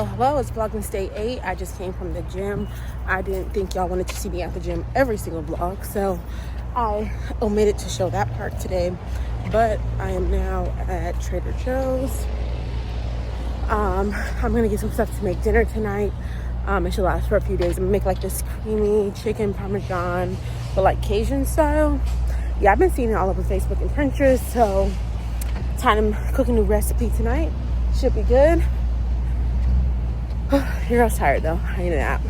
Hello, it's Vlogmas Day 8. I just came from the gym. I didn't think y'all wanted to see me at the gym every single vlog, so I omitted to show that part today. But I am now at Trader Joe's. I'm gonna get some stuff to make dinner tonight. It should last for a few days. I'm gonna make like this creamy chicken parmesan, but like Cajun style. Yeah, I've been seeing it all over Facebook and Pinterest, so time to cook a new recipe tonight. Should be good. Your girl's tired though. I need a nap.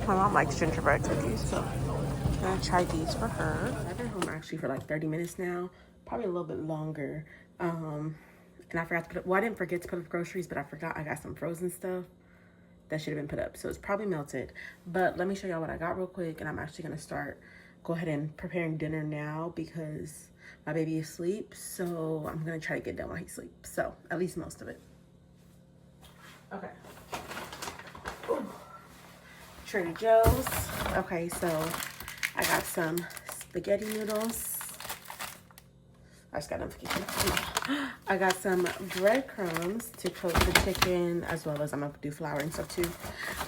My mom likes gingerbread cookies, so I'm gonna try these for her. I've been home actually for like 30 minutes now, probably a little bit longer. And I forgot to put up, well, I didn't forget to put up groceries, but I forgot I got some frozen stuff that should have been put up, so it's probably melted. But let me show y'all what I got real quick, and I'm actually gonna go ahead and preparing dinner now because my baby is asleep, so I'm gonna try to get done while he sleeps, so at least most of it. Okay. Ooh. Trader Joe's. Okay, so I got some spaghetti noodles. I just got notification. I got some breadcrumbs to coat the chicken, as well as I'm gonna do flour and stuff too.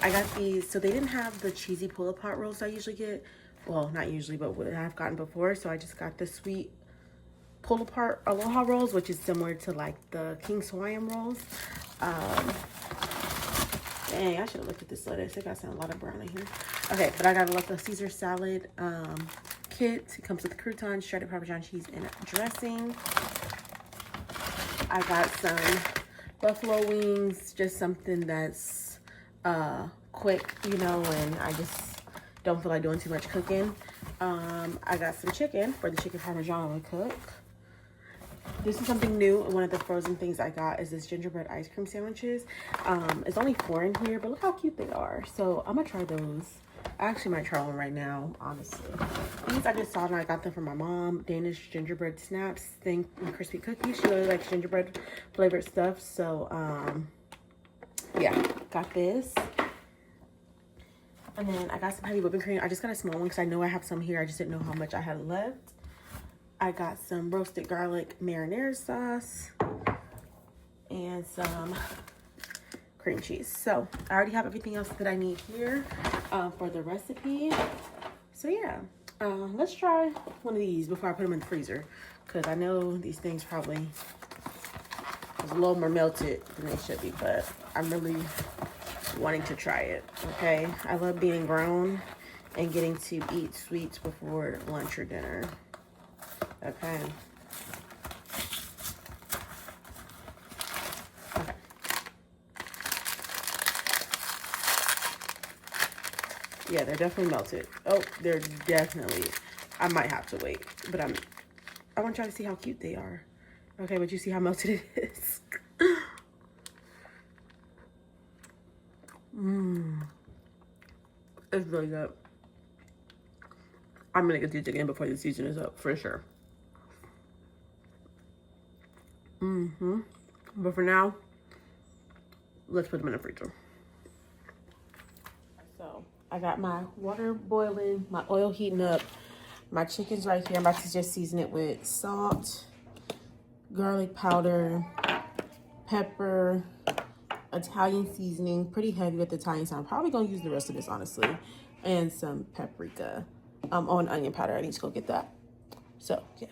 I got these, so they didn't have the cheesy pull-apart rolls I usually get. Well, not usually, but what I've gotten before. So I just got the sweet pull-apart Aloha rolls, which is similar to like the King Hawaiian rolls. Dang, I should have looked at this lettuce. It got a lot of brown in here. Okay, but I got a little Caesar salad kit. It comes with croutons, shredded Parmesan cheese, and dressing. I got some buffalo wings, just something that's quick, you know, and I just don't feel like doing too much cooking. I got some chicken for the chicken Parmesan I'm gonna cook. This is something new. One of the frozen things I got is this gingerbread ice cream sandwiches. It's only 4 in here, but look how cute they are. So I'm gonna try those. I actually might try one right now, honestly. These I just saw and I got them from my mom. Danish gingerbread snaps, thin and crispy cookies. She really likes gingerbread flavored stuff. So yeah, got this. And then I got some heavy whipping cream. I just got a small one because I know I have some here. I just didn't know how much I had left. I got some roasted garlic marinara sauce and some cream cheese. So I already have everything else that I need here for the recipe. So yeah, let's try one of these before I put them in the freezer, because I know these things probably is a little more melted than they should be, but I'm really wanting to try it. Okay, I love being grown and getting to eat sweets before lunch or dinner. Okay. Okay. Yeah, they're definitely melted. Oh, they're definitely, I might have to wait, but I want to try to see how cute they are. Okay, but you see how melted it is. It's really good. I'm gonna get these again before the season is up for sure. But for now, let's put them in the freezer. So I got my water boiling, my oil heating up, my chicken's right here. I'm about to just season it with salt, garlic powder, pepper, Italian seasoning, pretty heavy with the Italian, so I'm probably gonna use the rest of this honestly, and some paprika on onion powder. I need to go get that. So yeah.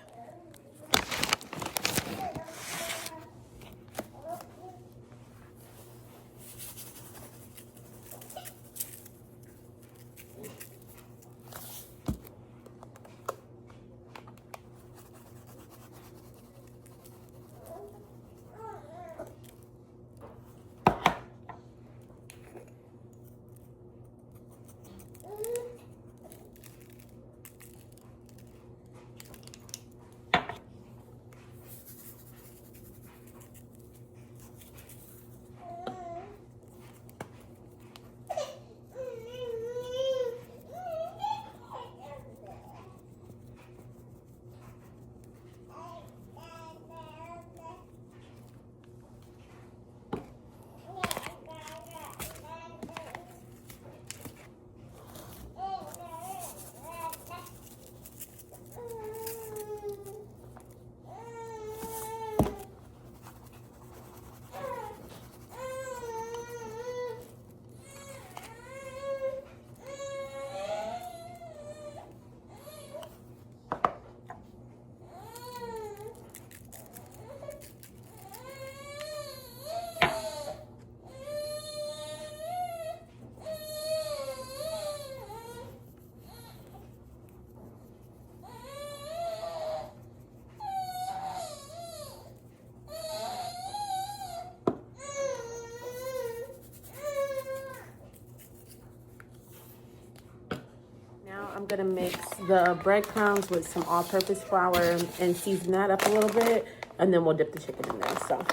gonna mix the breadcrumbs with some all-purpose flour and season that up a little bit, and then we'll dip the chicken in there. So.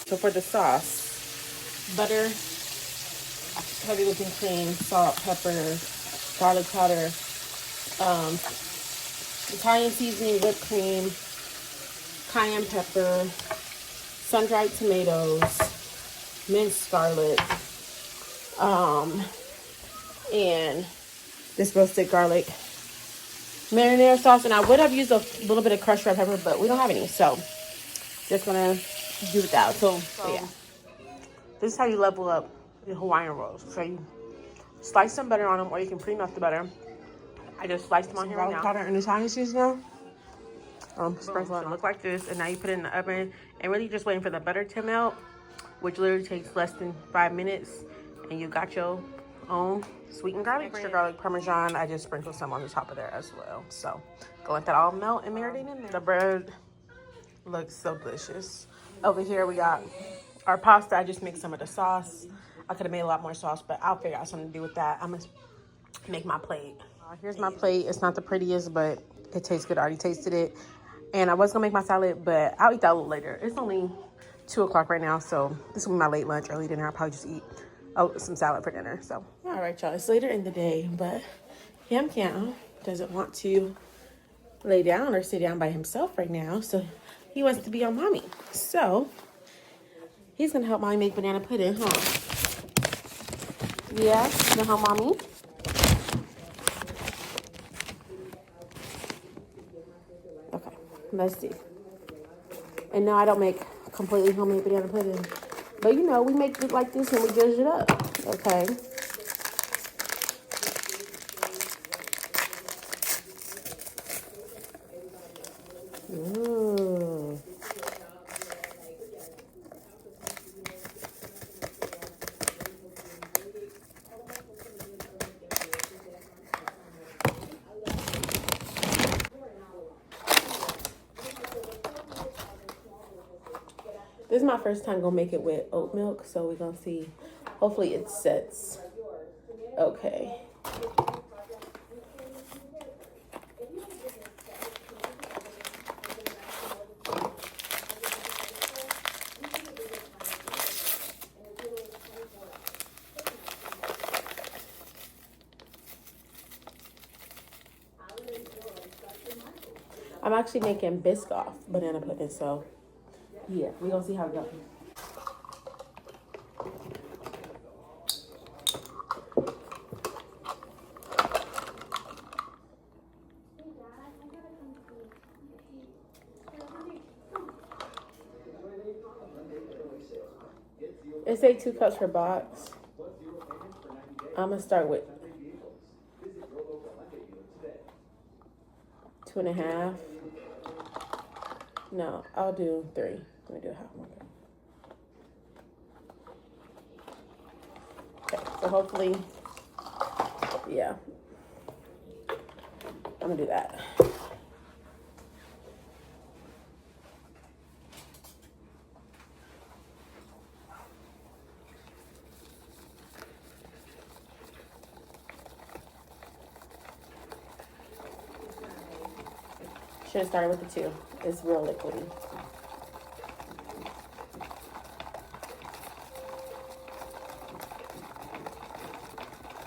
So for the sauce, butter, heavy whipping cream, salt, pepper, garlic powder, Italian seasoning, whipped cream, cayenne pepper, sun-dried tomatoes, minced garlic, and this roasted garlic marinara sauce. And I would have used a little bit of crushed red pepper, but we don't have any, so just gonna do without. So yeah, this is how you level up the Hawaiian rolls. So you slice some butter on them, or you can pre-melt the butter. I just sliced them on here right now. Powder and Italian seasoning. Sprinkle it. Look like this, and now you put it in the oven, and really just waiting for the butter to melt, which literally takes less than 5 minutes, and you got your own sweet and garlic. Extra garlic parmesan. I just sprinkled some on the top of there as well. So go let that all melt and marinate in there. The bread looks so delicious. Over here we got our pasta. I just mixed some of the sauce. I could have made a lot more sauce, but I'll figure out something to do with that. I'm gonna make my plate. Here's my plate. It's not the prettiest, but it tastes good. I already tasted it. And I was gonna make my salad, but I'll eat that a little later. It's only 2 o'clock right now, so this will be my late lunch, early dinner. I'll probably just eat some salad for dinner. So yeah. All right, y'all, it's later in the day, but Yum Yum doesn't want to lay down or sit down by himself right now, so he wants to be on mommy. So he's gonna help mommy make banana pudding, huh? Yeah, you know how mommy? Okay, let's see. And no, I don't make completely homemade banana pudding, but you know, we make it like this and we judge it up, okay? Ooh. This is my first time gonna make it with oat milk, so we're gonna see. Hopefully it sets. Okay. I'm actually making Biscoff banana pudding, so yeah, we're gonna see how it goes. It say 2 cups per box. I'm gonna start with 2.5. No, I'll do 3. Let me do half more. Okay, so hopefully, yeah, I'm gonna do that. Should have started with the 2. It's real liquidy.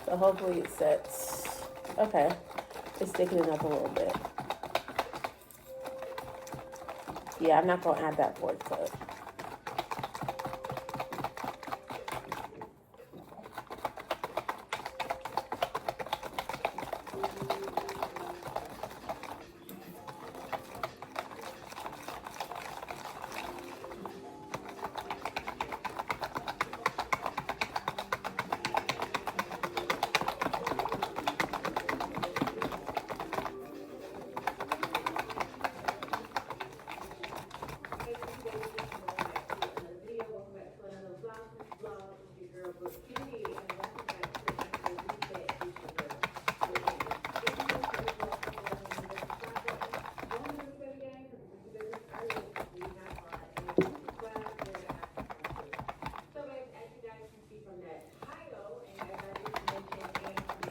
So hopefully it sets. Okay, it's thickening up a little bit. Yeah, I'm not gonna add that 4th cup.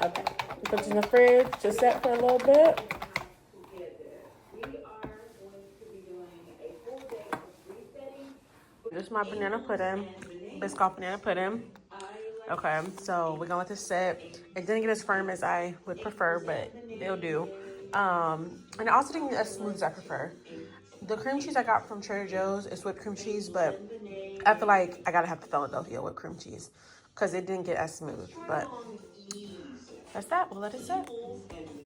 Okay, put it in the fridge to set for a little bit. This is my banana pudding, Biscoff banana pudding. Okay, so we're gonna let this set. It didn't get as firm as I would prefer, but it'll do. And I also didn't get as smooth as I prefer. The cream cheese I got from Trader Joe's is whipped cream cheese, but I feel like I gotta have the Philadelphia whipped cream cheese because it didn't get as smooth. But that's that. We'll let it set.